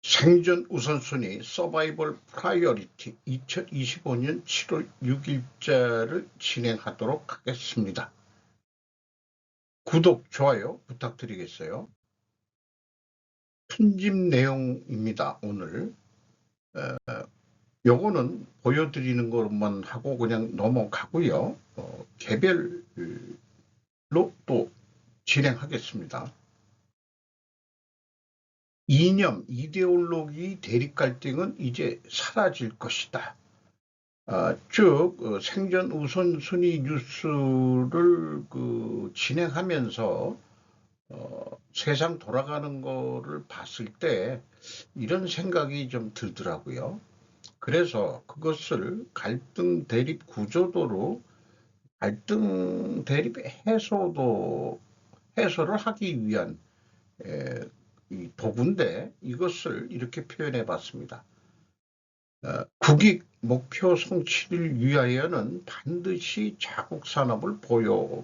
생존 우선순위 서바이벌 프라이어리티 2025년 7월 6일자를 진행하도록 하겠습니다. 구독, 좋아요 부탁드리겠어요. 편집 내용입니다. 오늘 요거는 보여드리는 것만 하고 그냥 넘어가고요. 개별로 또 진행하겠습니다. 이념, 이데올로기 대립 갈등은 이제 사라질 것이다. 쭉 생존 우선순위 뉴스를 진행하면서 세상 돌아가는 거를 봤을 때 이런 생각이 좀 들더라고요. 그래서 그것을 갈등 대립 구조도로 갈등 대립 해소를 하기 위한 이 도구인데 이것을 이렇게 표현해 봤습니다. 국익 목표 성취를 위하여는 반드시 자국 산업을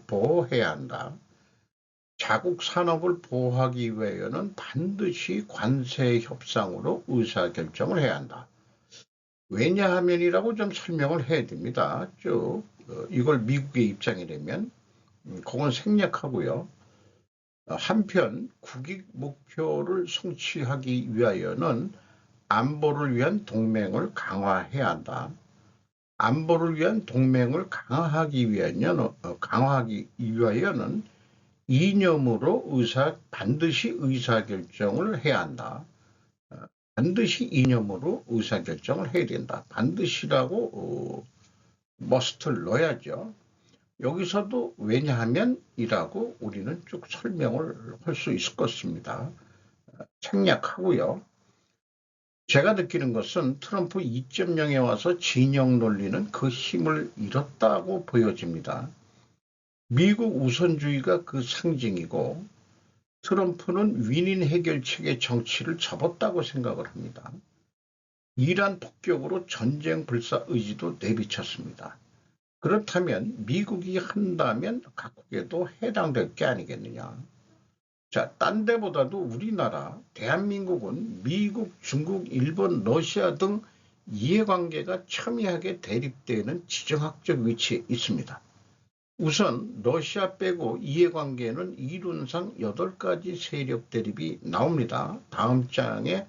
보호해야 한다. 자국 산업을 보호하기 위하여는 반드시 관세 협상으로 의사결정을 해야 한다. 왜냐하면이라고 좀 설명을 해야 됩니다. 쭉 이걸 미국의 입장이라면 그건 생략하고요. 한편 국익 목표를 성취하기 위하여는 안보를 위한 동맹을 강화해야 한다. 안보를 위한 동맹을 강화하기 위하여는 이념으로 반드시 의사결정을 해야 한다. 반드시 이념으로 의사결정을 해야 된다. 반드시라고 must를 넣어야죠. 여기서도 왜냐하면 이라고 우리는 쭉 설명을 할 수 있을 것입니다. 생략하고요. 제가 느끼는 것은 트럼프 2.0에 와서 진영 논리는 그 힘을 잃었다고 보여집니다. 미국 우선주의가 그 상징이고 트럼프는 위인 해결책의 정치를 접었다고 생각을 합니다. 이란 폭격으로 전쟁 불사 의지도 내비쳤습니다. 그렇다면 미국이 한다면 각국에도 해당될 게 아니겠느냐. 자, 딴 데보다도 우리나라, 대한민국은 미국, 중국, 일본, 러시아 등 이해관계가 첨예하게 대립되는 지정학적 위치에 있습니다. 우선 러시아 빼고 이해관계는 이론상 8가지 세력 대립이 나옵니다. 다음 장에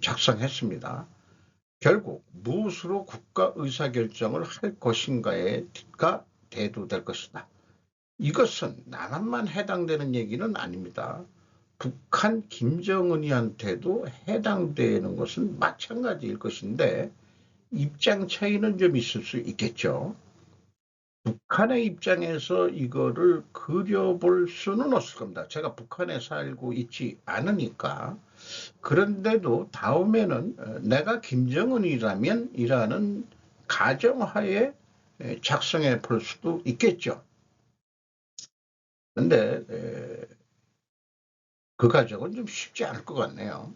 작성했습니다. 결국 무엇으로 국가 의사결정을 할 것인가가 대두될 것이다. 이것은 남한만 해당되는 얘기는 아닙니다. 북한 김정은이한테도 해당되는 것은 마찬가지일 것인데 입장 차이는 좀 있을 수 있겠죠. 북한의 입장에서 이거를 그려볼 수는 없을 겁니다. 제가 북한에 살고 있지 않으니까. 그런데도 다음에는 내가 김정은이라면 이라는 가정하에 작성해 볼 수도 있겠죠. 근데 그 가정은 좀 쉽지 않을 것 같네요.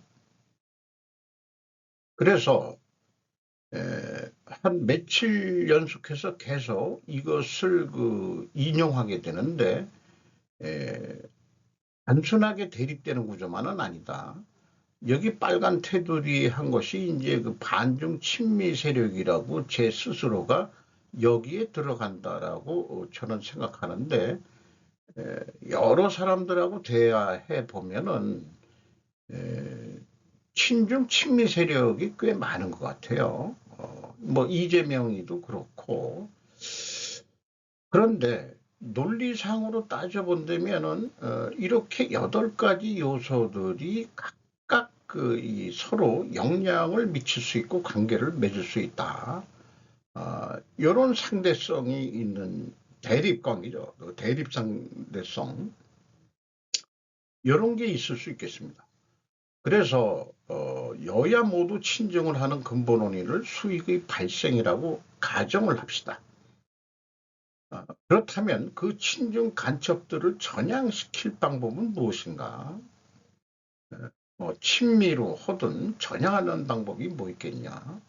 그래서 한 며칠 연속해서 계속 이것을 인용하게 되는데 단순하게 대립되는 구조만은 아니다. 여기 빨간 테두리 한 것이 이제 그 반중 친미 세력이라고 제 스스로가 여기에 들어간다라고 저는 생각하는데 여러 사람들하고 대화해 보면은 친중 친미 세력이 꽤 많은 것 같아요. 뭐 이재명이도 그렇고. 그런데 논리상으로 따져본다면은 이렇게 8가지 요소들이 각각 서로 영향을 미칠 수 있고 관계를 맺을 수 있다. 이런 상대성이 있는 대립관계죠. 대립 상대성. 이런 게 있을 수 있겠습니다. 그래서 여야 모두 친정을 하는 근본 원인을 수익의 발생이라고 가정을 합시다. 그렇다면 그 친중 간첩들을 전향시킬 방법은 무엇인가? 친미로 하든 전향하는 방법이 뭐 있겠냐?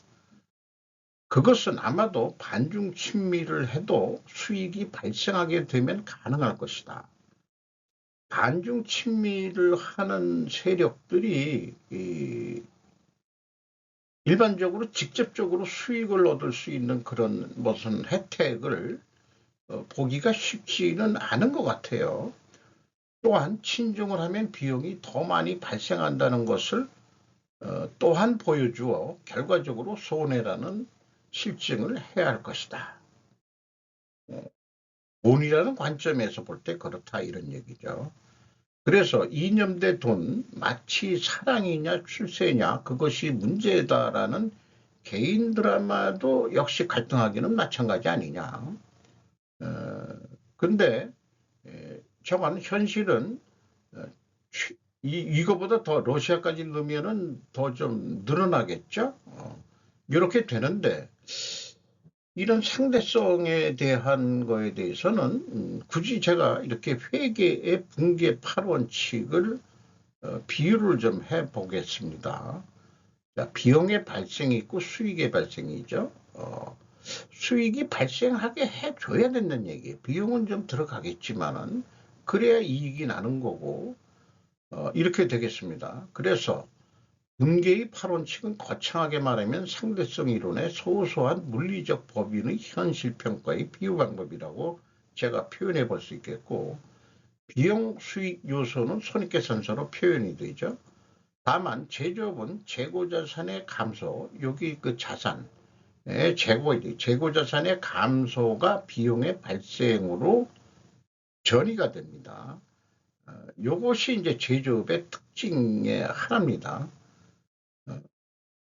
그것은 아마도 반중 친미를 해도 수익이 발생하게 되면 가능할 것이다. 안중 친미를 하는 세력들이 일반적으로 직접적으로 수익을 얻을 수 있는 그런 무슨 혜택을 보기가 쉽지는 않은 것 같아요. 또한 친중을 하면 비용이 더 많이 발생한다는 것을 또한 보여주어 결과적으로 손해라는 실증을 해야 할 것이다. 돈이라는 관점에서 볼 때 그렇다 이런 얘기죠. 그래서 이념대 돈 마치 사랑이냐 출세냐 그것이 문제다라는 개인 드라마도 역시 갈등하기는 마찬가지 아니냐. 근데 저건 현실은 이거보다 더 러시아까지 넣으면은 더 좀 늘어나겠죠. 이렇게 되는데 이런 상대성에 대한 거에 대해서는 굳이 제가 이렇게 회계의 붕괴 8원칙을 비유를 좀 해보겠습니다. 자, 비용의 발생이 있고 수익의 발생이죠. 수익이 발생하게 해줘야 된다는 얘기예요. 비용은 좀 들어가겠지만은 그래야 이익이 나는 거고 이렇게 되겠습니다. 그래서 붕괴의 8원칙은 거창하게 말하면 상대성 이론의 소소한 물리적 법인의 현실평가의 비유 방법이라고 제가 표현해 볼 수 있겠고 비용 수익 요소는 손익계산서로 표현이 되죠. 다만 제조업은 재고자산의 감소, 여기 그 자산의 재고자산의 감소가 비용의 발생으로 전이가 됩니다. 이것이 이제 제조업의 특징의 하나입니다.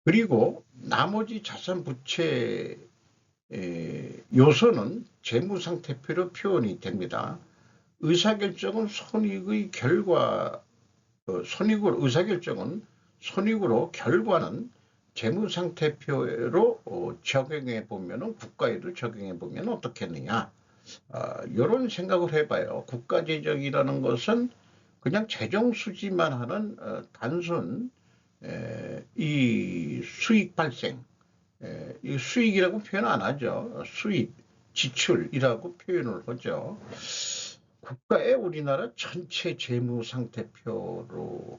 그리고 나머지 자산 부채 요소는 재무상태표로 표현이 됩니다. 의사결정은 손익의 결과, 의사결정은 손익으로 결과는 재무상태표로 적용해 보면 국가에도 적용해 보면 어떻겠느냐. 이런 생각을 해봐요. 국가재정이라는 것은 그냥 재정 수지만 하는 단순 이 수익 발생, 이 수익이라고 표현 안 하죠. 수입, 지출이라고 표현을 하죠. 국가의 우리나라 전체 재무 상태표로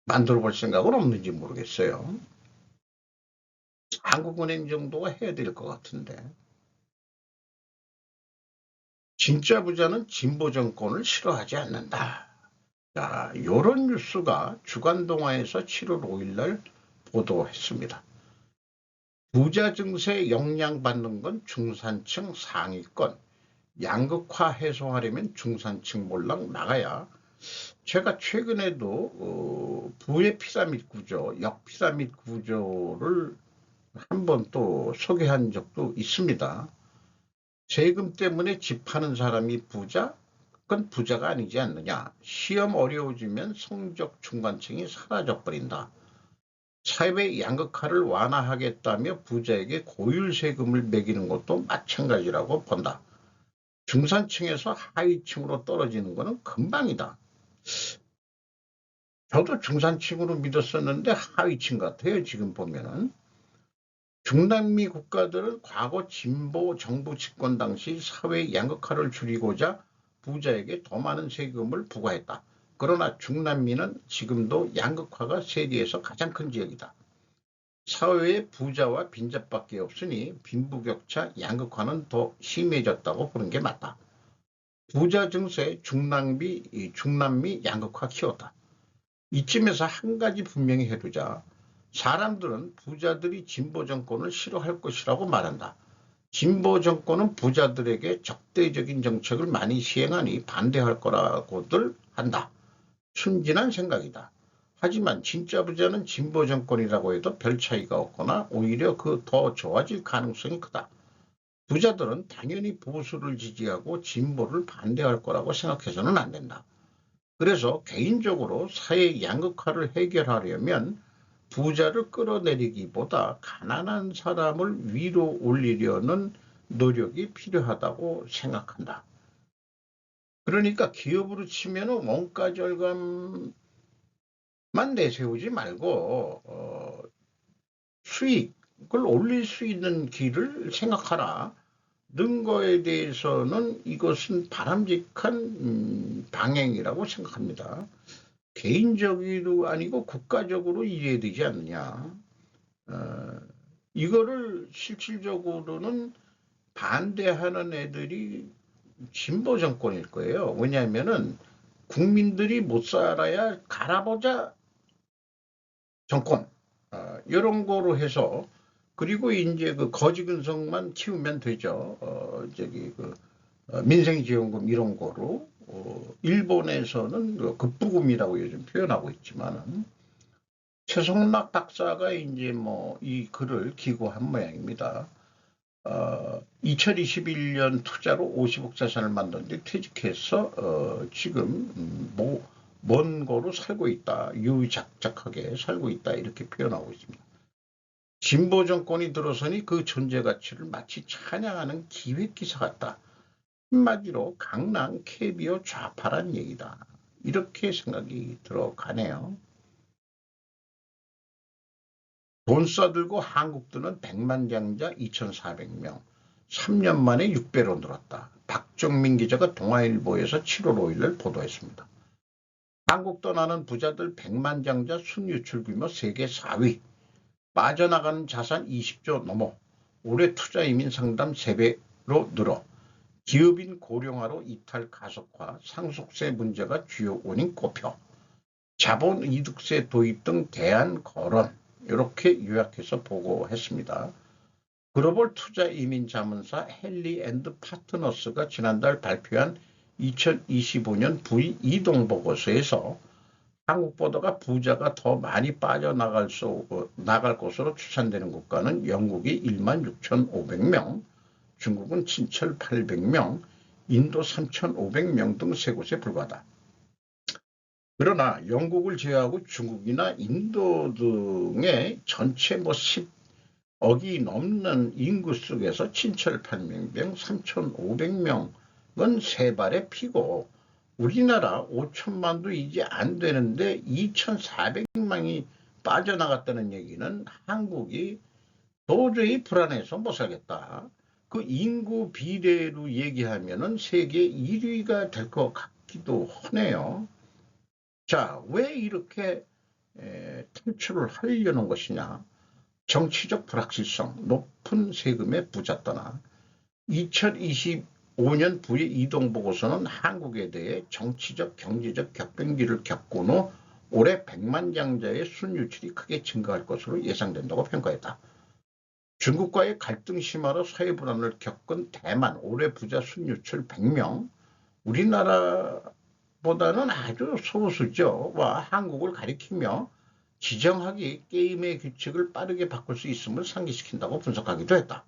만들어 볼 생각은 없는지 모르겠어요. 한국은행 정도가 해야 될 것 같은데. 진짜 부자는 진보 정권을 싫어하지 않는다. 자, 이런 뉴스가 주간동아에서 7월 5일 날 보도했습니다. 부자 증세 영향받는 건 중산층 상위권, 양극화 해소하려면 중산층 몰락 나가야. 제가 최근에도 부의 피라미드 구조, 역피라미드 구조를 한번 또 소개한 적도 있습니다. 세금 때문에 집 파는 사람이 부자? 그건 부자가 아니지 않느냐. 시험 어려워지면 성적 중간층이 사라져버린다. 사회 양극화를 완화하겠다며 부자에게 고율세금을 매기는 것도 마찬가지라고 본다. 중산층에서 하위층으로 떨어지는 것은 금방이다. 저도 중산층으로 믿었었는데 하위층 같아요. 지금 보면은. 중남미 국가들은 과거 진보 정부 집권 당시 사회 양극화를 줄이고자 부자에게 더 많은 세금을 부과했다. 그러나 중남미는 지금도 양극화가 세계에서 가장 큰 지역이다. 사회에 부자와 빈잡밖에 없으니 빈부격차 양극화는 더 심해졌다고 보는 게 맞다. 부자 증세 중남미 양극화 키웠다. 이쯤에서 한 가지 분명히 해두자. 사람들은 부자들이 진보 정권을 싫어할 것이라고 말한다. 진보 정권은 부자들에게 적대적인 정책을 많이 시행하니 반대할 거라고들 한다. 순진한 생각이다. 하지만 진짜 부자는 진보 정권이라고 해도 별 차이가 없거나 오히려 그 더 좋아질 가능성이 크다. 부자들은 당연히 보수를 지지하고 진보를 반대할 거라고 생각해서는 안 된다. 그래서 개인적으로 사회 양극화를 해결하려면 부자를 끌어내리기보다 가난한 사람을 위로 올리려는 노력이 필요하다고 생각한다. 그러니까 기업으로 치면 원가 절감만 내세우지 말고 수익을 올릴 수 있는 길을 생각하라. 거에 대해서는 이것은 바람직한 방향이라고 생각합니다. 개인적으로 아니고 국가적으로 이해야 되지 않느냐. 이거를 실질적으로는 반대하는 애들이 진보 정권일 거예요. 왜냐하면은 국민들이 못 살아야 갈아보자 정권, 이런 거로 해서, 그리고 이제 그 거지근성만 키우면 되죠. 민생지원금 이런 거로. 일본에서는 그 급부금이라고 요즘 표현하고 있지만은, 최성락 박사가 이제 뭐 이 글을 기고한 모양입니다. 2021년 투자로 50억 자산을 만드는데 퇴직해서 지금 먼 거로 살고 있다. 유유작작하게 살고 있다. 이렇게 표현하고 있습니다. 진보 정권이 들어서니 그 존재 가치를 마치 찬양하는 기획기사 같다. 한마디로 강남 캐비어 좌파란 얘기다. 이렇게 생각이 들어가네요. 돈 써들고 한국 드는 백만장자 2,400명. 3년 만에 6배로 늘었다. 박정민 기자가 동아일보에서 7월 5일을 보도했습니다. 한국 떠나는 부자들 백만장자 순유출 규모 세계 4위. 빠져나가는 자산 20조 넘어. 올해 투자 이민 상담 3배로 늘어. 기업인 고령화로 이탈 가속화, 상속세 문제가 주요 원인 꼽혀. 자본이득세 도입 등 대안 거론. 이렇게 요약해서 보고했습니다. 글로벌 투자 이민 자문사 헨리 앤드 파트너스가 지난달 발표한 2025년 부의 이동 보고서에서 한국보다가 부자가 더 많이 빠져나갈 것으로 추산되는 국가는 영국이 16,500명, 중국은 7,800명, 인도 3,500명 등 세 곳에 불과하다. 그러나 영국을 제외하고 중국이나 인도 등의 전체 10억이 넘는 인구 속에서 7,800명, 3,500명은 세 발의 피고, 우리나라 5천만도 이제 안 되는데 2,400명이 빠져나갔다는 얘기는 한국이 도저히 불안해서 못 살겠다. 그 인구 비례로 얘기하면은 세계 1위가 될 것 같기도 하네요. 자, 왜 이렇게 탈출을 하려는 것이냐? 정치적 불확실성, 높은 세금의 부자 떠나. 2025년 부의 이동보고서는 한국에 대해 정치적, 경제적 격변기를 겪은 후 올해 백만장자의 순유출이 크게 증가할 것으로 예상된다고 평가했다. 중국과의 갈등 심화로 사회 불안을 겪은 대만, 올해 부자 순유출 100명, 우리나라보다는 아주 소수죠. 와 한국을 가리키며 지정하기 게임의 규칙을 빠르게 바꿀 수 있음을 상기시킨다고 분석하기도 했다.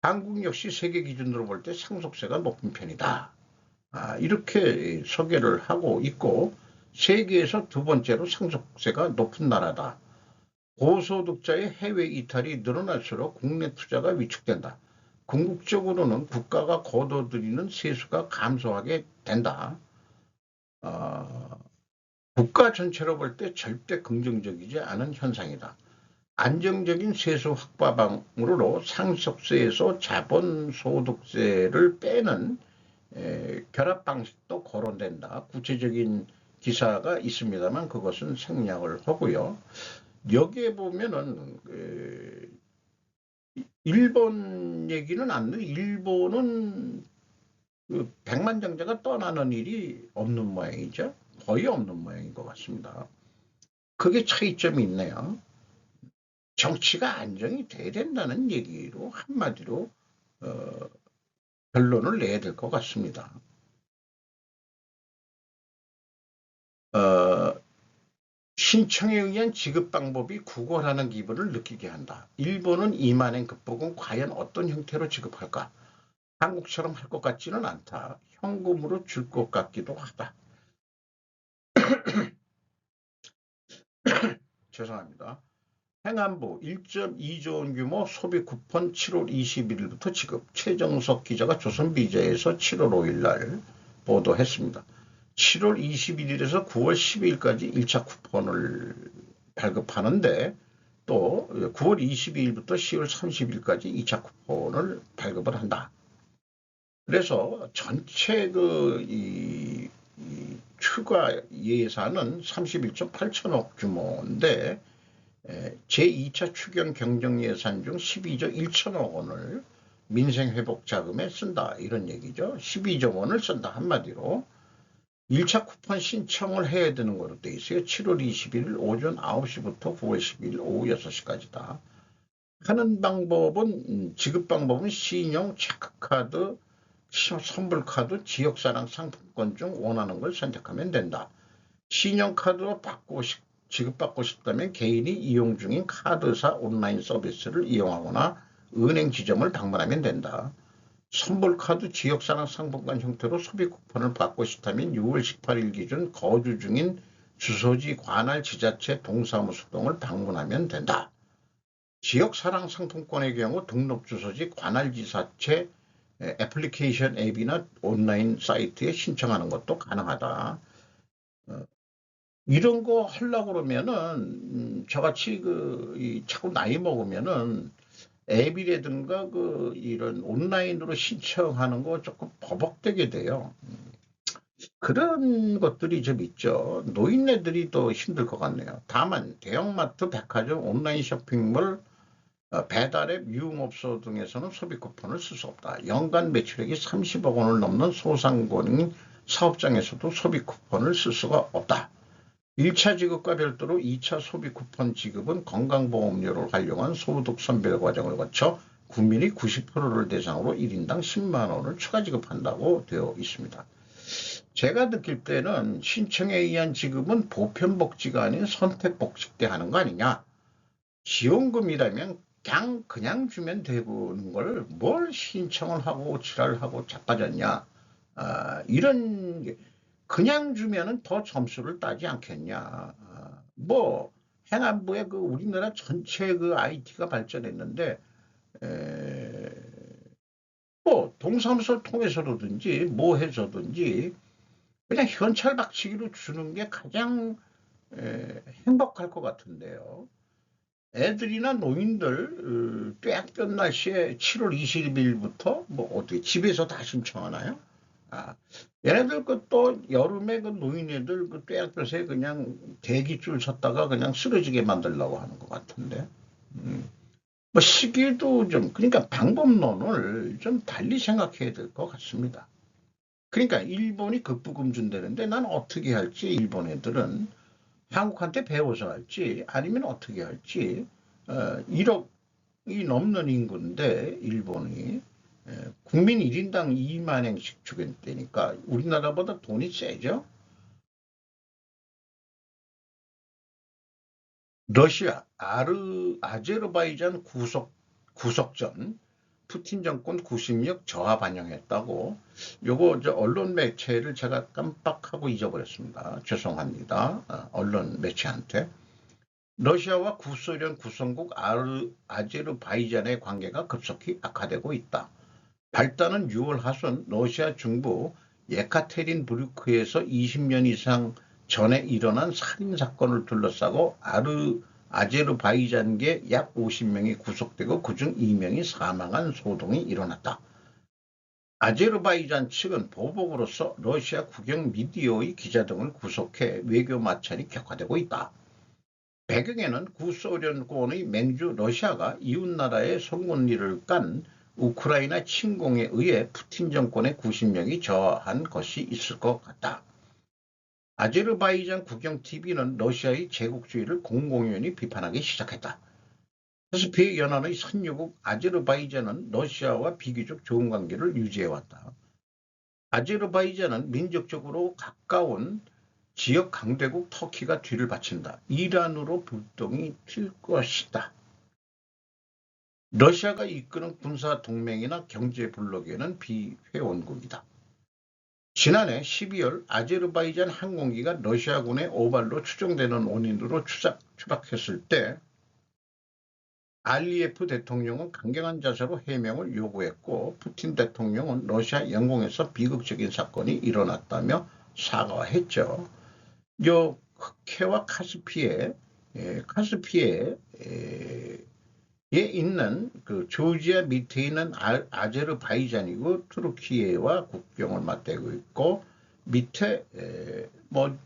한국 역시 세계 기준으로 볼 때 상속세가 높은 편이다. 이렇게 소개를 하고 있고, 세계에서 두 번째로 상속세가 높은 나라다. 고소득자의 해외 이탈이 늘어날수록 국내 투자가 위축된다. 궁극적으로는 국가가 거둬들이는 세수가 감소하게 된다. 국가 전체로 볼 때 절대 긍정적이지 않은 현상이다. 안정적인 세수 확보방으로 상속세에서 자본소득세를 빼는 결합 방식도 거론된다. 구체적인 기사가 있습니다만 그것은 생략을 하고요. 여기에 보면은 일본 얘기는 안 돼. 일본은 그 백만장자가 떠나는 일이 없는 모양이죠. 거의 없는 모양인 것 같습니다. 그게 차이점이 있네요. 정치가 안정이 돼야 된다는 얘기로 한마디로 결론을 내야 될 것 같습니다. 신청에 의한 지급 방법이 구걸하는 기분을 느끼게 한다. 일본은 이만행 급복은 과연 어떤 형태로 지급할까? 한국처럼 할 것 같지는 않다. 현금으로 줄 것 같기도 하다. 죄송합니다. 행안부 1.2조 원 규모 소비 쿠폰 7월 21일부터 지급. 최정석 기자가 조선비자에서 7월 5일 날 보도했습니다. 7월 21일에서 9월 12일까지 1차 쿠폰을 발급하는데 또 9월 22일부터 10월 30일까지 2차 쿠폰을 발급을 한다. 그래서 전체 이 추가 예산은 31.8천억 규모인데 제2차 추경 경정 예산 중 12조 1천억 원을 민생회복 자금에 쓴다. 이런 얘기죠. 12조 원을 쓴다. 한마디로 1차 쿠폰 신청을 해야 되는 거로 돼 있어요. 7월 21일 오전 9시부터 9월 12일 오후 6시까지다. 하는 방법은 지급 방법은 신용, 체크카드, 선불카드, 지역사랑 상품권 중 원하는 걸 선택하면 된다. 신용카드로 지급받고 싶다면 개인이 이용 중인 카드사 온라인 서비스를 이용하거나 은행 지점을 방문하면 된다. 선불카드 지역사랑 상품권 형태로 소비 쿠폰을 받고 싶다면 6월 18일 기준 거주 중인 주소지 관할 지자체 동사무소 등을 방문하면 된다. 지역사랑 상품권의 경우 등록 주소지 관할 지자체 애플리케이션 앱이나 온라인 사이트에 신청하는 것도 가능하다. 이런 거 하려고 그러면은 저같이 자꾸 나이 먹으면은 앱이라든가 이런 온라인으로 신청하는 거 조금 버벅대게 돼요. 그런 것들이 좀 있죠. 노인네들이 더 힘들 것 같네요. 다만 대형마트, 백화점, 온라인 쇼핑몰, 배달앱, 유흥업소 등에서는 소비 쿠폰을 쓸 수 없다. 연간 매출액이 30억 원을 넘는 소상공인 사업장에서도 소비 쿠폰을 쓸 수가 없다. 1차 지급과 별도로 2차 소비 쿠폰 지급은 건강보험료를 활용한 소득 선별 과정을 거쳐 국민이 90%를 대상으로 1인당 10만 원을 추가 지급한다고 되어 있습니다. 제가 느낄 때는 신청에 의한 지급은 보편복지가 아닌 선택복지 때 하는 거 아니냐. 지원금이라면 그냥 주면 되는 걸 뭘 신청을 하고 지랄하고 자빠졌냐. 이런 게 그냥 주면은 더 점수를 따지 않겠냐. 행안부의 우리나라 전체 IT가 발전했는데 동사무소를 통해서든지 뭐 해서든지 그냥 현찰 박치기로 주는 게 가장 행복할 것 같은데요. 애들이나 노인들 떼약볕 날씨에 7월 20일부터 어떻게 집에서 다 신청하나요? 얘네들 또 여름에 노인애들 떼약볕에 그냥 대기줄 섰다가 그냥 쓰러지게 만들려고 하는 것 같은데. 시기도 그러니까 방법론을 좀 달리 생각해야 될 것 같습니다. 그러니까 일본이 급부금 준다는데 난 어떻게 할지, 일본 애들은 한국한테 배워서 할지 아니면 어떻게 할지. 1억이 넘는 인구인데 일본이 국민 1인당 2만엔씩 주겠다니까 우리나라보다 돈이 세죠. 러시아 아제르바이잔 구속전 푸틴 정권 96 저하 반영했다고. 요거 언론 매체를 제가 깜빡하고 잊어버렸습니다. 죄송합니다. 언론 매체한테. 러시아와 구소련 구성국 아제르바이잔의 관계가 급속히 악화되고 있다. 발단은 6월 하순 러시아 중부 예카테린부르크에서 20년 이상 전에 일어난 살인사건을 둘러싸고 아제르바이잔계 약 50명이 구속되고 그중 2명이 사망한 소동이 일어났다. 아제르바이잔 측은 보복으로서 러시아 국영 미디어의 기자 등을 구속해 외교 마찰이 격화되고 있다. 배경에는 구소련권의 맹주 러시아가 이웃나라의 송곳니를 깐 우크라이나 침공에 의해 푸틴 정권의 90명이 저항한 것이 있을 것 같다. 아제르바이잔 국영TV는 러시아의 제국주의를 공공연히 비판하기 시작했다. 카스피해 연안의 선유국 아제르바이잔은 러시아와 비교적 좋은 관계를 유지해왔다. 아제르바이잔은 민족적으로 가까운 지역 강대국 터키가 뒤를 바친다. 이란으로 불똥이 튈 것이다. 러시아가 이끄는 군사 동맹이나 경제 블록에는 비회원국이다. 지난해 12월 아제르바이잔 항공기가 러시아군의 오발로 추정되는 원인으로 추락했을 때 알리예프 대통령은 강경한 자세로 해명을 요구했고 푸틴 대통령은 러시아 영공에서 비극적인 사건이 일어났다며 사과했죠. 흑해와 카스피해 카스피에 있는 그 조지아 밑에 있는 아제르바이잔이고 투르키예와 국경을 맞대고 있고 밑에 뭐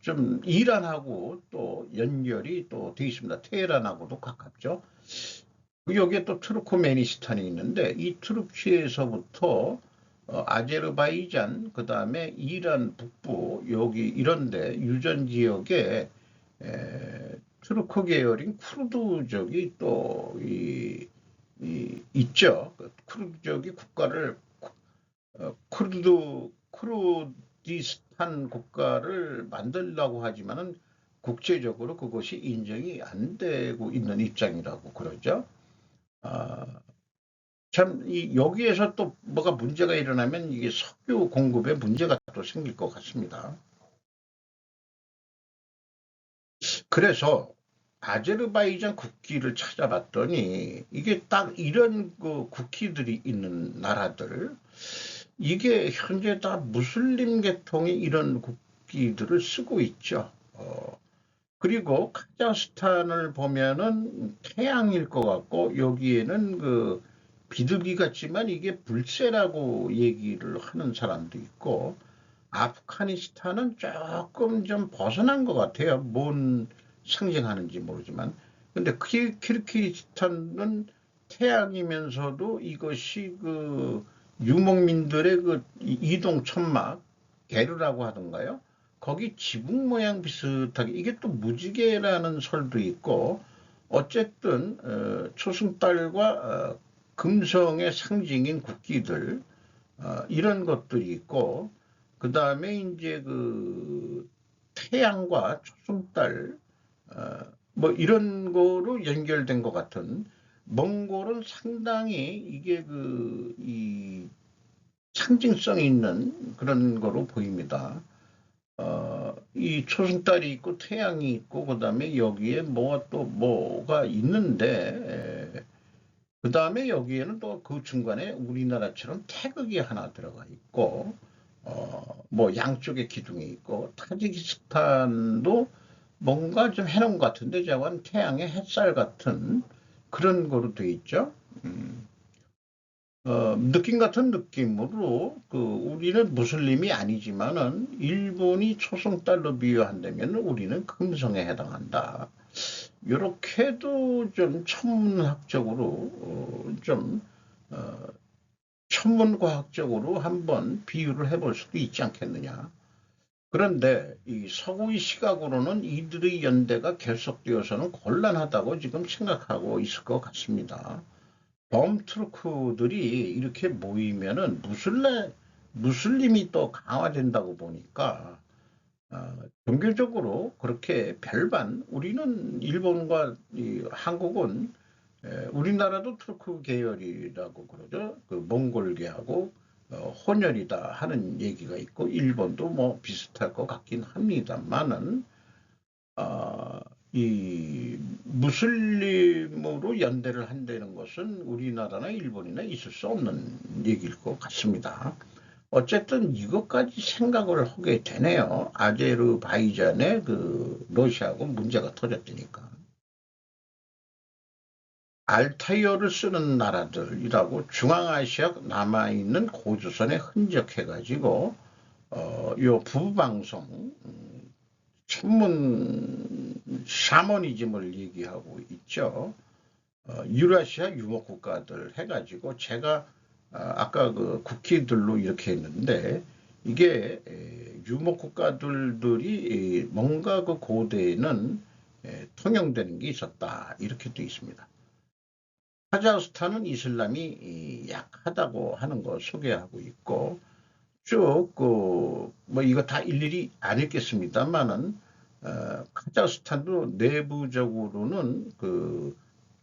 좀 이란하고 또 연결이 또 돼 있습니다. 테헤란하고도 가깝죠. 여기에 또 투르크메니스탄이 있는데 이 투르키에서부터 아제르바이잔 그다음에 이란 북부 여기 이런데 유전 지역에 투르크 계열인 쿠르드족이 또 있죠. 쿠르드족이 국가를 쿠르디스탄 국가를 만들려고 하지만은 국제적으로 그것이 인정이 안 되고 있는 입장이라고 그러죠. 참, 여기에서 또 뭐가 문제가 일어나면 이게 석유 공급에 문제가 또 생길 것 같습니다. 그래서 아제르바이잔 국기를 찾아봤더니 이게 딱 이런 그 국기들이 있는 나라들, 이게 현재 다 무슬림 계통이 이런 국기들을 쓰고 있죠. 그리고 카자흐스탄을 보면은 태양일 것 같고 여기에는 그 비둘기 같지만 이게 불새라고 얘기를 하는 사람도 있고 아프가니스탄은 조금 좀 벗어난 것 같아요. 뭔 상징하는지 모르지만. 근데 키르기스탄은 태양이면서도 이것이 그 유목민들의 그 이동 천막 게르라고 하던가요? 거기 지붕 모양 비슷하게 이게 또 무지개라는 설도 있고 어쨌든 초승달과 금성의 상징인 국기들 이런 것들이 있고 그 다음에 이제 그 태양과 초승달 뭐 이런 거로 연결된 것 같은 몽골은 상당히 이게 이 상징성이 있는 그런 거로 보입니다. 이 초승달이 있고 태양이 있고 그다음에 여기에 뭐가 있는데 그다음에 여기에는 또 그 중간에 우리나라처럼 태극이 하나 들어가 있고 뭐 양쪽에 기둥이 있고 타지키스탄도 뭔가 좀 해놓은 것 같은데 저건 태양의 햇살 같은 그런 거로 돼 있죠. 느낌 같은 느낌으로 우리는 무슬림이 아니지만은 일본이 초승달로 비유한다면 우리는 금성에 해당한다. 이렇게도 좀 천문학적으로 좀 천문과학적으로 한번 비유를 해볼 수도 있지 않겠느냐. 그런데 이 서구의 시각으로는 이들의 연대가 결속되어서는 곤란하다고 지금 생각하고 있을 것 같습니다. 범트루크들이 이렇게 모이면은 무슬림이 또 강화된다고 보니까 종교적으로 그렇게 별반 우리는 일본과 한국은 우리나라도 투르크 계열이라고 그러죠. 그 몽골계하고 혼혈이다 하는 얘기가 있고 일본도 뭐 비슷할 것 같긴 합니다만은 이 무슬림으로 연대를 한다는 것은 우리나라나 일본이나 있을 수 없는 얘기일 것 같습니다. 어쨌든 이것까지 생각을 하게 되네요. 아제르바이잔에 그 러시아하고 문제가 터졌으니까. 알타이어를 쓰는 나라들이라고 중앙아시아 남아있는 고조선에 흔적해가지고 요 부부방송 천문 샤머니즘을 얘기하고 있죠. 유라시아 유목국가들 해가지고 제가 아까 그 국기들로 이렇게 했는데 이게 유목국가들이 뭔가 그 고대에는 통용되는 게 있었다 이렇게 돼 있습니다. 카자흐스탄은 이슬람이 약하다고 하는 거 소개하고 있고 쭉 뭐 이거 다 일일이 안 읽겠습니다만은 카자흐스탄도 내부적으로는 그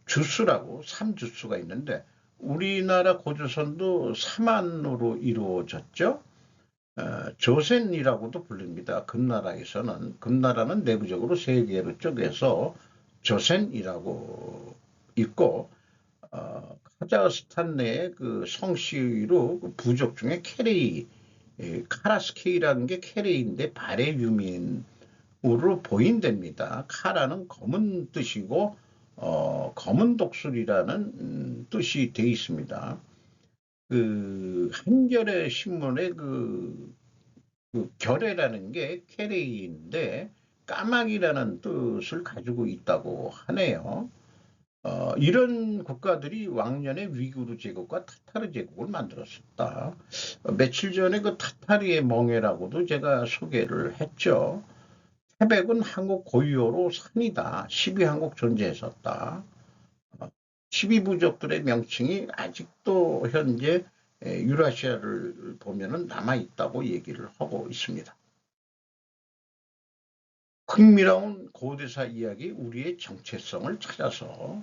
주수라고 삼주수가 있는데 우리나라 고조선도 삼안으로 이루어졌죠. 조센이라고도 불립니다. 금나라는 내부적으로 세 개로 쪼개서 조센이라고 있고 카자흐스탄 내에 그 성씨로 그 부족 중에 케레이 카라스케이라는 게 케레이인데 발해 유민 우로 보인답니다. 카라는 검은 뜻이고 검은 독수리라는 뜻이 되어 있습니다. 그 한겨레 신문에 그 결해라는 게 케레이인데 까마귀라는 뜻을 가지고 있다고 하네요. 이런 국가들이 왕년에 위구르 제국과 타타르 제국을 만들었었다. 며칠 전에 그 타타르의 멍에라고도 제가 소개를 했죠. 태백은 한국 고유어로 산이다. 12한국 존재했었다. 12부족들의 명칭이 아직도 현재 유라시아를 보면은 남아있다고 얘기를 하고 있습니다. 흥미로운 고대사 이야기 우리의 정체성을 찾아서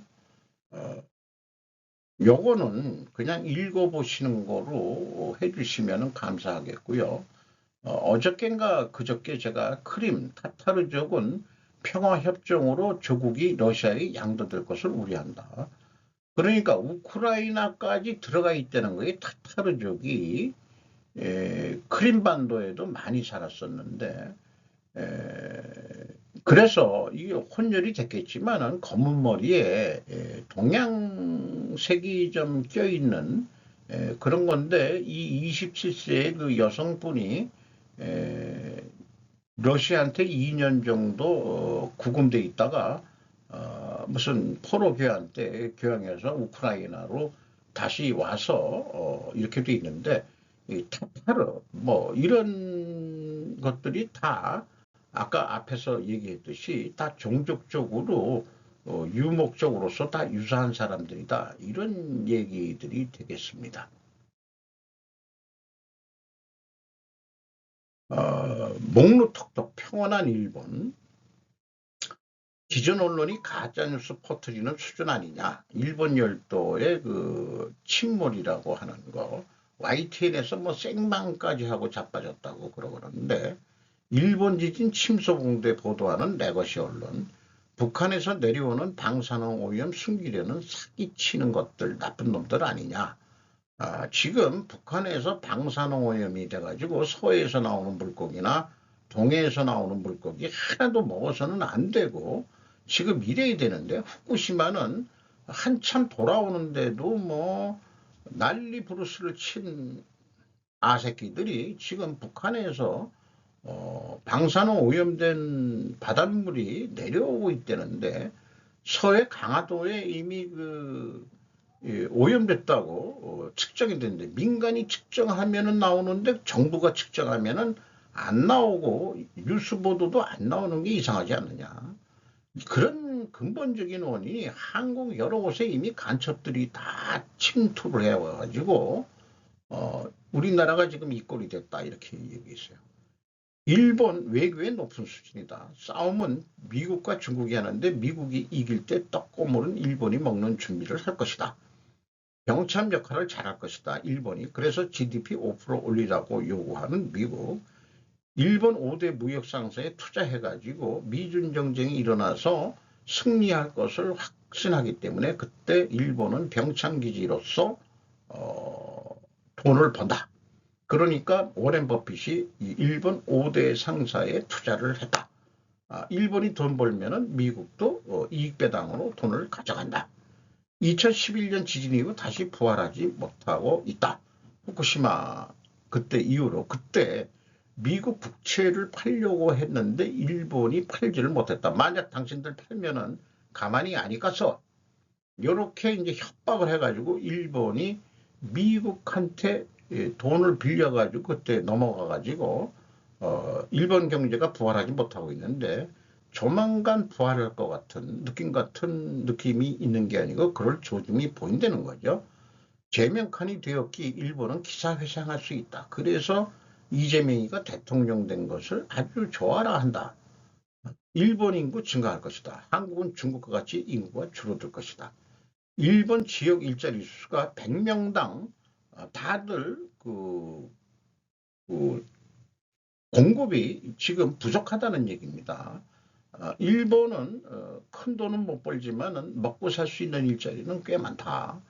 요거는 그냥 읽어보시는 거로 해주시면 감사하겠고요. 어저께인가 그저께 제가 크림, 타타르족은 평화협정으로 조국이 러시아에 양도될 것을 우려한다. 그러니까 우크라이나까지 들어가 있다는 거예요. 타타르족이 크림반도에도 많이 살았었는데 그래서 이게 혼혈이 됐겠지만은 검은 머리에 동양색이 좀 껴있는 그런 건데 이 27세의 그 여성분이 러시아한테 2년 정도 구금돼 있다가 무슨 포로 교환 때 교환해서 우크라이나로 다시 와서 이렇게 돼 있는데 이 타타르 뭐 이런 것들이 다 아까 앞에서 얘기했듯이 다 종족적으로 유목적으로서 다 유사한 사람들이다 이런 얘기들이 되겠습니다. 목루턱턱 평온한 일본 기존 언론이 가짜뉴스 퍼뜨리는 수준 아니냐. 일본 열도의 그 침몰이라고 하는 거. YTN에서 뭐 생방까지 하고 자빠졌다고 그러는데 일본 지진 침소봉대 보도하는 레거시 언론. 북한에서 내려오는 방사능 오염 숨기려는 사기치는 것들 나쁜 놈들 아니냐. 지금 북한에서 방사능 오염이 돼가지고 서해에서 나오는 물고기나 동해에서 나오는 물고기 하나도 먹어서는 안 되고 지금 이래야 되는데 후쿠시마는 한참 돌아오는데도 뭐 난리 부르스를 친 아새끼들이 지금 북한에서 방사능 오염된 바닷물이 내려오고 있다는데 서해 강화도에 이미 오염됐다고 측정이 됐는데 민간이 측정하면은 나오는데 정부가 측정하면은 안 나오고 뉴스 보도도 안 나오는 게 이상하지 않느냐. 그런 근본적인 원인이 한국 여러 곳에 이미 간첩들이 다 침투를 해와가지고 우리나라가 지금 이 꼴이 됐다 이렇게 얘기했어요. 일본 외교의 높은 수준이다. 싸움은 미국과 중국이 하는데 미국이 이길 때 떡고물은 일본이 먹는 준비를 할 것이다. 병참 역할을 잘할 것이다. 일본이. 그래서 GDP 5% 올리라고 요구하는 미국. 일본 5대 무역 상사에 투자해가지고 미중 경쟁이 일어나서 승리할 것을 확신하기 때문에 그때 일본은 병창기지로서 돈을 번다. 그러니까 워렌 버핏이 일본 5대 상사에 투자를 했다. 일본이 돈 벌면은 미국도 이익 배당으로 돈을 가져간다. 2011년 지진 이후 다시 부활하지 못하고 있다. 후쿠시마 그때 이후로 그때 미국 국채를 팔려고 했는데 일본이 팔지를 못했다. 만약 당신들 팔면은 가만히 안 있겠어. 이렇게 이제 협박을 해가지고 일본이 미국한테 돈을 빌려가지고 그때 넘어가가지고 일본 경제가 부활하지 못하고 있는데 조만간 부활할 것 같은 느낌이 있는 게 아니고 그럴 조짐이 보인다는 거죠. 제명칸이 되었기 일본은 기사회생할 수 있다. 그래서 이재명이가 대통령 된 것을 아주 좋아라 한다. 일본 인구 증가할 것이다. 한국은 중국과 같이 인구가 줄어들 것이다. 일본 지역 일자리 수가 100명당 다들 공급이 지금 부족하다는 얘기입니다. 일본은 큰 돈은 못 벌지만 먹고 살 수 있는 일자리는 꽤 많다.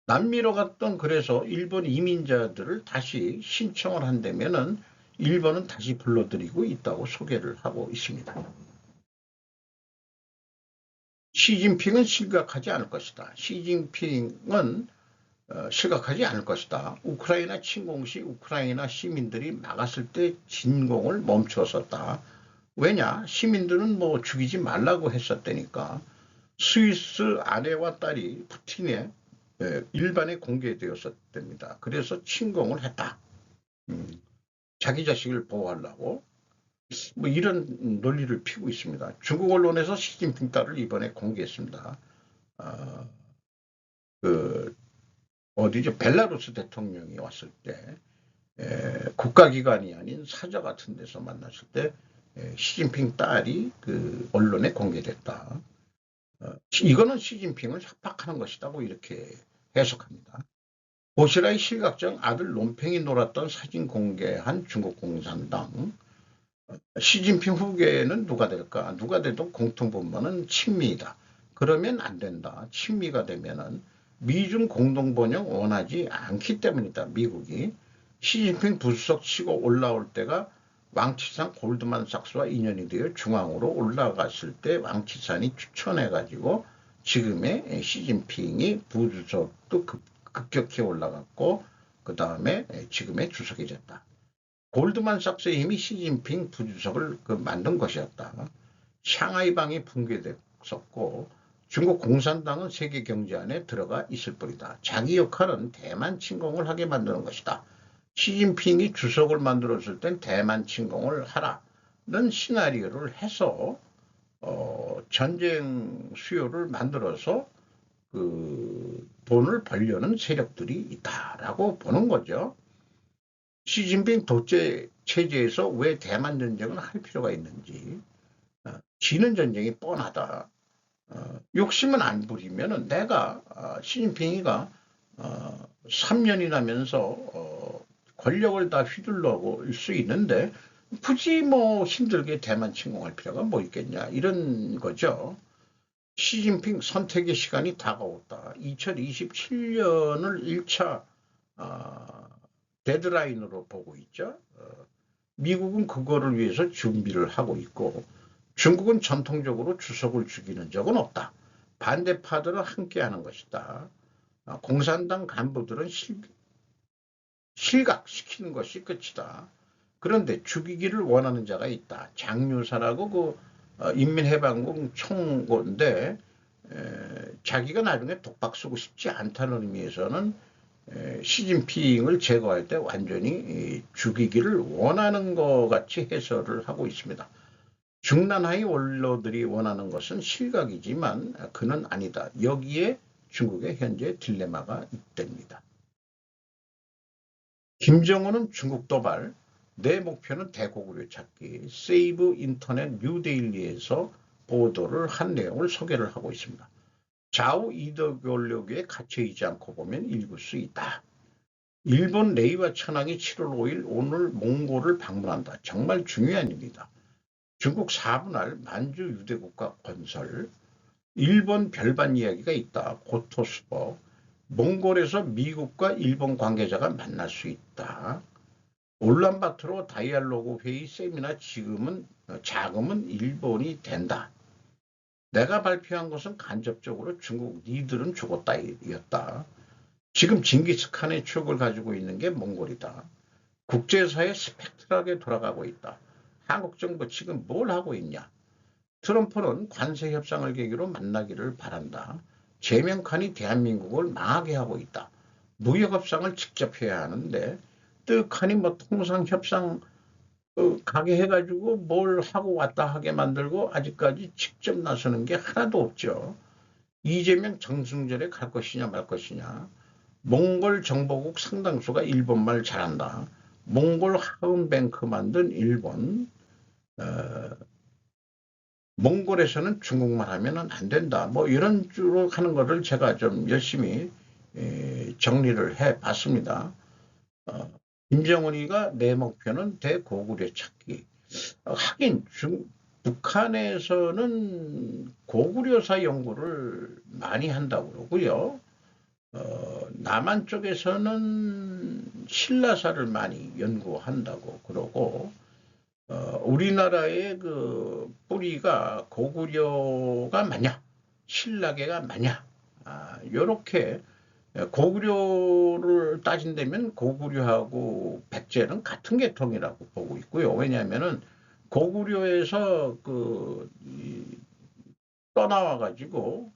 남미로 갔던 그래서 일본 이민자들을 다시 신청을 한다면은 일본은 다시 불러들이고 있다고 소개를 하고 있습니다. 시진핑은 실각하지 않을 것이다. 시진핑은 실각하지 않을 것이다. 우크라이나 침공 시 우크라이나 시민들이 막았을 때 진공을 멈추었었다. 왜냐? 시민들은 뭐 죽이지 말라고 했었다니까. 스위스 아내와 딸이 푸틴의 일반에 공개되었었답니다. 그래서 침공을 했다. 자기 자식을 보호하려고 뭐 이런 논리를 피고 있습니다. 중국 언론에서 시진핑 딸을 이번에 공개했습니다. 어디죠? 벨라루스 대통령이 왔을 때 국가기관이 아닌 사저 같은 데서 만났을 때 시진핑 딸이 그 언론에 공개됐다. 이거는 시진핑을 협박하는 것이라고 이렇게 해석합니다. 보시라의 실각정 아들 논팽이 놀았던 사진 공개한 중국 공산당. 시진핑 후계는 누가 될까? 누가 돼도 공통분모는 친미이다. 그러면 안 된다. 친미가 되면은 미중 공동번영 원하지 않기 때문이다. 미국이. 시진핑 부수석 치고 올라올 때가 왕치산 골드만삭스와 인연이 되어 중앙으로 올라갔을 때 왕치산이 추천해가지고 지금의 시진핑이 부주석도 급격히 올라갔고 그 다음에 지금의 주석이 됐다. 골드만삭스의 힘이 시진핑 부주석을 만든 것이었다. 샹하이방이 붕괴됐었고 중국 공산당은 세계 경제 안에 들어가 있을 뿐이다. 자기 역할은 대만 침공을 하게 만드는 것이다. 시진핑이 주석을 만들었을 땐 대만 침공을 하라는 시나리오를 해서 전쟁 수요를 만들어서 그 돈을 벌려는 세력들이 있다라고 보는 거죠. 시진핑 독재 체제에서 왜 대만 전쟁을 할 필요가 있는지 지는 전쟁이 뻔하다. 욕심은 안 부리면은 내가 시진핑이가 3년이 나면서 권력을 다 휘둘러올 수 있는데 굳이 뭐 힘들게 대만 침공할 필요가 뭐 있겠냐 이런 거죠. 시진핑 선택의 시간이 다가왔다. 2027년을 1차 데드라인으로 보고 있죠. 미국은 그거를 위해서 준비를 하고 있고 중국은 전통적으로 주석을 죽이는 적은 없다. 반대파들은 함께하는 것이다. 공산당 간부들은 실각시키는 것이 끝이다. 그런데 죽이기를 원하는 자가 있다. 장유사라고 그 인민해방군 총고인데 자기가 나중에 독박 쓰고 싶지 않다는 의미에서는 시진핑을 제거할 때 완전히 죽이기를 원하는 것 같이 해설을 하고 있습니다. 중난하의 원로들이 원하는 것은 실각이지만 그는 아니다. 여기에 중국의 현재 딜레마가 있답니다. 김정은은 중국 도발, 내 목표는 대고구려 찾기, 세이브 인터넷 뉴데일리에서 보도를 한 내용을 소개를 하고 있습니다. 좌우 이데올로기에 갇혀있지 않고 보면 읽을 수 있다. 일본 레이와 천황이 7월 5일 오늘 몽골을 방문한다. 정말 중요한 일이다. 중국 4분할 만주 유대국가 건설, 일본 별반 이야기가 있다. 고토스버, 몽골에서 미국과 일본 관계자가 만날 수 있다. 울란바토르 다이알로그 회의 세미나 자금은 일본이 된다. 내가 발표한 것은 간접적으로 중국 니들은 죽었다 였다. 지금 징기스칸의 추억을 가지고 있는 게 몽골이다. 국제사회 스펙트럴하게 돌아가고 있다. 한국 정부 지금 뭘 하고 있냐? 트럼프는 관세 협상을 계기로 만나기를 바란다. 제명칸이 대한민국을 망하게 하고 있다. 무역 협상을 직접 해야 하는데 뜨칸이 뭐 통상 협상 가게 해가지고 뭘 하고 왔다 하게 만들고 아직까지 직접 나서는 게 하나도 없죠. 이재명 정승절에 갈 것이냐 말 것이냐. 몽골 정보국 상당수가 일본말 잘한다. 몽골 하은뱅크 만든 일본. 몽골에서는 중국말 하면 안 된다. 뭐 이런 주로 하는 거를 제가 좀 열심히 정리를 해 봤습니다. 김정은이가 내 목표는 대고구려 찾기. 하긴 북한에서는 고구려사 연구를 많이 한다고 그러고요. 남한 쪽에서는 신라사를 많이 연구한다고 그러고, 우리나라의 그 뿌리가 고구려가 맞냐, 신라계가 맞냐, 요렇게 고구려를 따진다면 고구려하고 백제는 같은 계통이라고 보고 있고요. 왜냐하면은 고구려에서 떠나와 가지고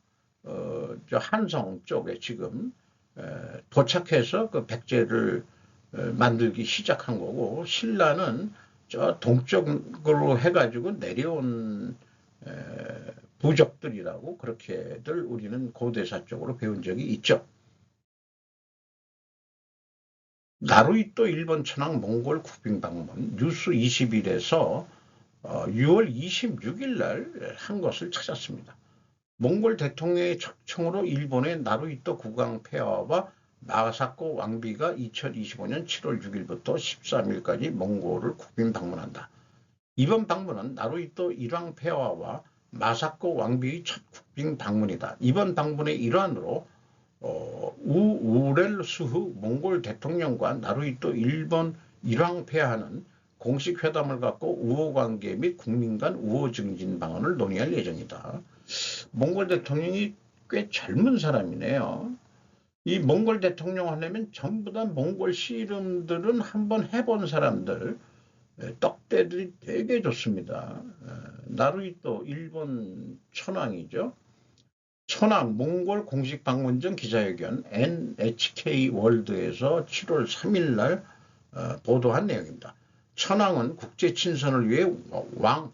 저 한성 쪽에 지금 도착해서 그 백제를 만들기 시작한 거고, 신라는 저 동쪽으로 해가지고 내려온 부족들이라고 그렇게들 우리는 고대사 쪽으로 배운 적이 있죠. 나루이또 일본 천황 몽골 국빈 방문 뉴스 20일에서 6월 26일 날 한 것을 찾았습니다. 몽골 대통령의 초청으로 일본의 나루이또 국왕 폐하와 나사코 왕비가 2025년 7월 6일부터 13일까지 몽골을 국빈 방문한다. 이번 방문은 나루이또 일왕 폐하와 마사코 왕비의 첫 국빈 방문이다. 이번 방문의 일환으로 우우렐 수후 몽골 대통령과 나루이또 일본 일왕 폐하는 공식 회담을 갖고 우호 관계 및 국민 간 우호 증진 방안을 논의할 예정이다. 몽골 대통령이 꽤 젊은 사람이네요. 이 몽골 대통령 하려면 전부 다 몽골 씨름들은 한번 해본 사람들, 떡대들이 되게 좋습니다. 나루이또 일본 천황이죠. 천황 몽골 공식 방문 전 기자회견 NHK 월드에서 7월 3일 날 보도한 내용입니다. 천황은 국제 친선을 위해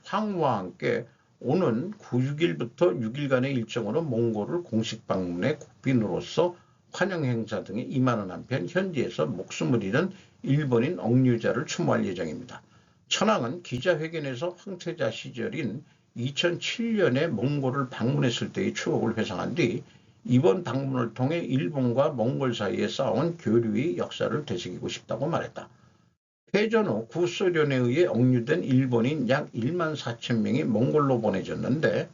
황후와 함께 오는 6일부터 6일간의 일정으로 몽골을 공식 방문해 국빈으로서 환영 행사 등에 임하는 한편 현지에서 목숨을 잃은 일본인 억류자를 추모할 예정입니다. 천황은 기자회견에서 황태자 시절인 2007년에 몽골을 방문했을 때의 추억을 회상한 뒤 이번 방문을 통해 일본과 몽골 사이에 쌓아온 교류의 역사를 되새기고 싶다고 말했다. 패전 후 구소련에 의해 억류된 일본인 약 1만 4천 명이 몽골로 보내졌는데,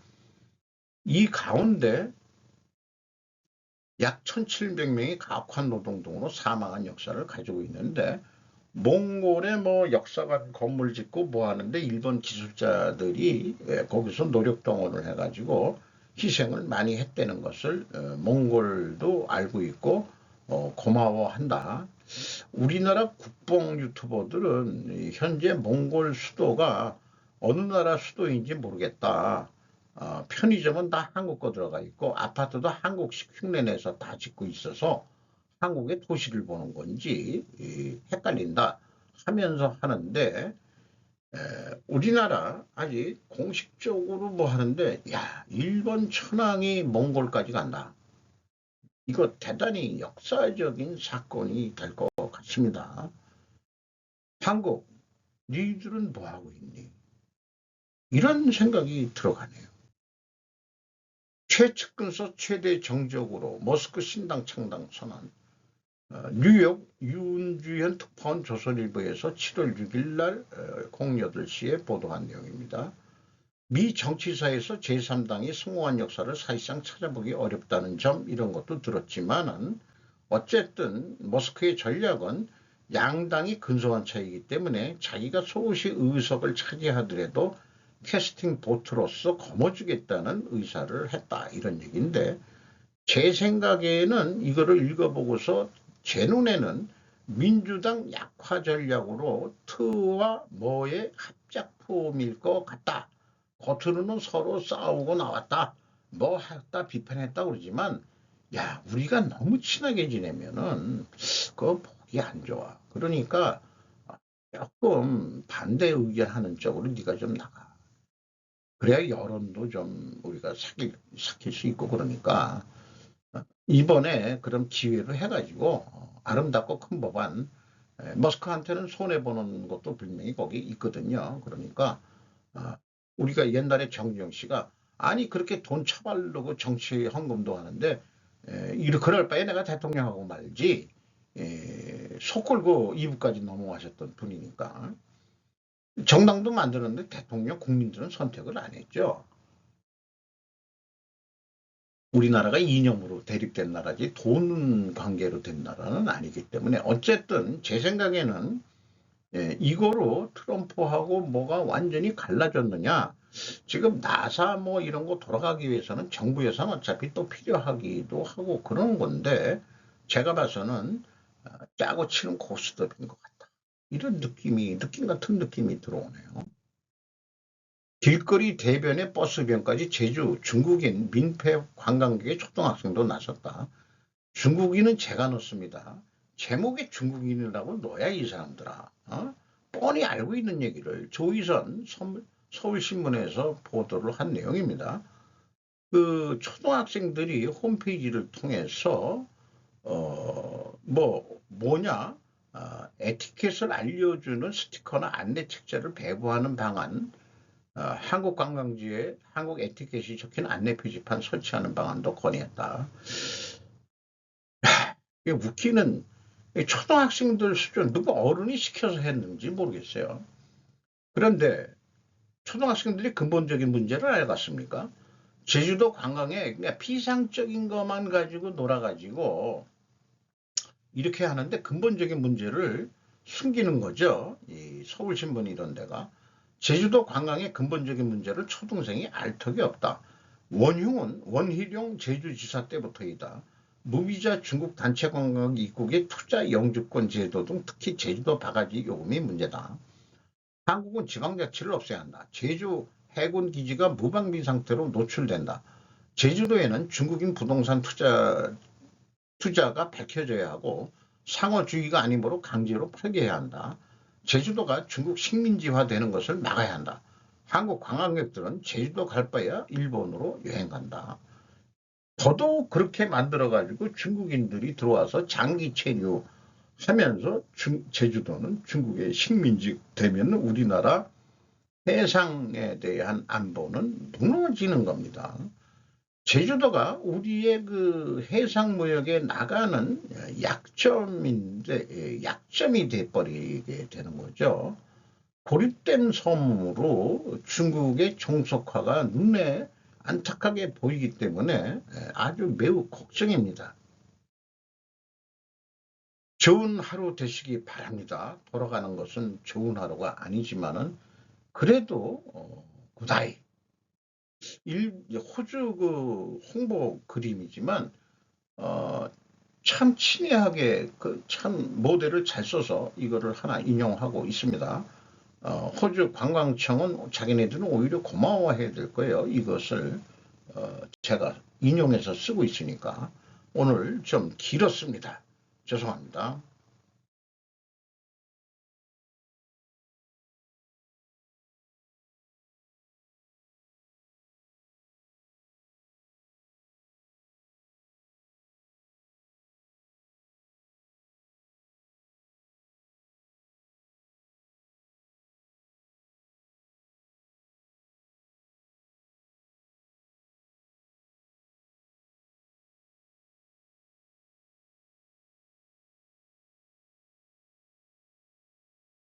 이 가운데 약 1,700명이 가혹한 노동 등으로 사망한 역사를 가지고 있는데, 몽골에 뭐 역사관 건물 짓고 뭐 하는데 일본 기술자들이 거기서 노력 동원을 해가지고 희생을 많이 했다는 것을 몽골도 알고 있고 고마워한다. 우리나라 국뽕 유튜버들은 현재 몽골 수도가 어느 나라 수도인지 모르겠다. 편의점은 다 한국 거 들어가 있고 아파트도 한국식 흉내내서 다 짓고 있어서 한국의 도시를 보는 건지 헷갈린다 하면서 하는데, 우리나라 아직 공식적으로 뭐 하는데, 야, 일본 천황이 몽골까지 간다. 이거 대단히 역사적인 사건이 될 것 같습니다. 한국, 니들은 뭐 하고 있니? 이런 생각이 들어가네요. 최측근서 최대 정적으로 머스크 신당 창당 선언. 뉴욕 윤주현 특파원 조선일보에서 7월 6일 날 08시에 보도한 내용입니다. 미 정치사에서 제3당이 성공한 역사를 사실상 찾아보기 어렵다는 점, 이런 것도 들었지만은 어쨌든 머스크의 전략은 양당이 근소한 차이기 때문에 자기가 소시 의석을 차지하더라도 캐스팅 보트로서 거머쥐겠다는 의사를 했다, 이런 얘기인데, 제 생각에는 이거를 읽어보고서 제 눈에는 민주당 약화 전략으로 트와 뭐의 합작품일 것 같다. 겉으로는 서로 싸우고 나왔다, 뭐 했다 비판했다 그러지만, 야, 우리가 너무 친하게 지내면은 그거 보기 안 좋아. 그러니까 조금 반대 의견하는 쪽으로 네가 좀 나가. 그래야 여론도 좀 우리가 삭힐 수 있고. 그러니까 이번에 그런 기회로 해가지고 아름답고 큰 법안, 머스크한테는 손해보는 것도 분명히 거기 있거든요. 그러니까 우리가 옛날에 정주영 씨가 아니 그렇게 돈 처발르고 정치 헌금도 하는데 그럴 바에 내가 대통령하고 말지, 속 걸고 2부까지 넘어가셨던 분이니까. 정당도 만들었는데 대통령 국민들은 선택을 안 했죠. 우리나라가 이념으로 대립된 나라지 돈 관계로 된 나라는 아니기 때문에 어쨌든 제 생각에는 이거로 트럼프하고 뭐가 완전히 갈라졌느냐. 지금 나사 뭐 이런 거 돌아가기 위해서는 정부 예산 어차피 또 필요하기도 하고 그런 건데 제가 봐서는 짜고 치는 고스톱인 것 같다. 이런 느낌 같은 느낌이 들어오네요. 길거리 대변에 버스변까지 제주 중국인 민폐 관광객의 초등학생도 나섰다. 중국인은 제가 넣습니다. 제목에 중국인이라고 넣어야 이 사람들아. 뻔히 알고 있는 얘기를 조희선 서울신문에서 보도를 한 내용입니다. 그 초등학생들이 홈페이지를 통해서 뭐냐 에티켓을 알려주는 스티커나 안내 책자를 배부하는 방안, 한국 관광지에 한국 에티켓이 적힌 안내 표지판 설치하는 방안도 건의했다. 이게 웃기는 초등학생들 수준 누가 어른이 시켜서 했는지 모르겠어요. 그런데 초등학생들이 근본적인 문제를 알았습니까? 제주도 관광에 그냥 피상적인 것만 가지고 놀아가지고 이렇게 하는데 근본적인 문제를 숨기는 거죠. 이 서울신문 이런 데가. 제주도 관광의 근본적인 문제를 초등생이 알 턱이 없다. 원흉은 원희룡 제주지사 때부터이다. 무비자 중국 단체 관광 입국의 투자 영주권 제도 등 특히 제주도 바가지 요금이 문제다. 한국은 지방자치를 없애야 한다. 제주 해군 기지가 무방비 상태로 노출된다. 제주도에는 중국인 부동산 투자가 밝혀져야 하고 상호주의가 아니므로 강제로 폐기해야 한다. 제주도가 중국 식민지화되는 것을 막아야 한다. 한국 관광객들은 제주도 갈 바에야 일본으로 여행 간다. 더더욱 그렇게 만들어가지고 중국인들이 들어와서 장기 체류하면서 제주도는 중국의 식민지 되면 우리나라 해상에 대한 안보는 무너지는 겁니다. 제주도가 우리의 그 해상무역에 나가는 약점인데 약점이 돼버리게 되는 거죠. 고립된 섬으로 중국의 종속화가 눈에 안타깝게 보이기 때문에 아주 매우 걱정입니다. 좋은 하루 되시기 바랍니다. 돌아가는 것은 좋은 하루가 아니지만은 그래도 구다이 호주 그 홍보 그림이지만 참 친애하게 그 참 모델을 잘 써서 이거를 하나 인용하고 있습니다. 호주 관광청은 자기네들은 오히려 고마워해야 될 거예요. 이것을 제가 인용해서 쓰고 있으니까 오늘 좀 길었습니다. 죄송합니다.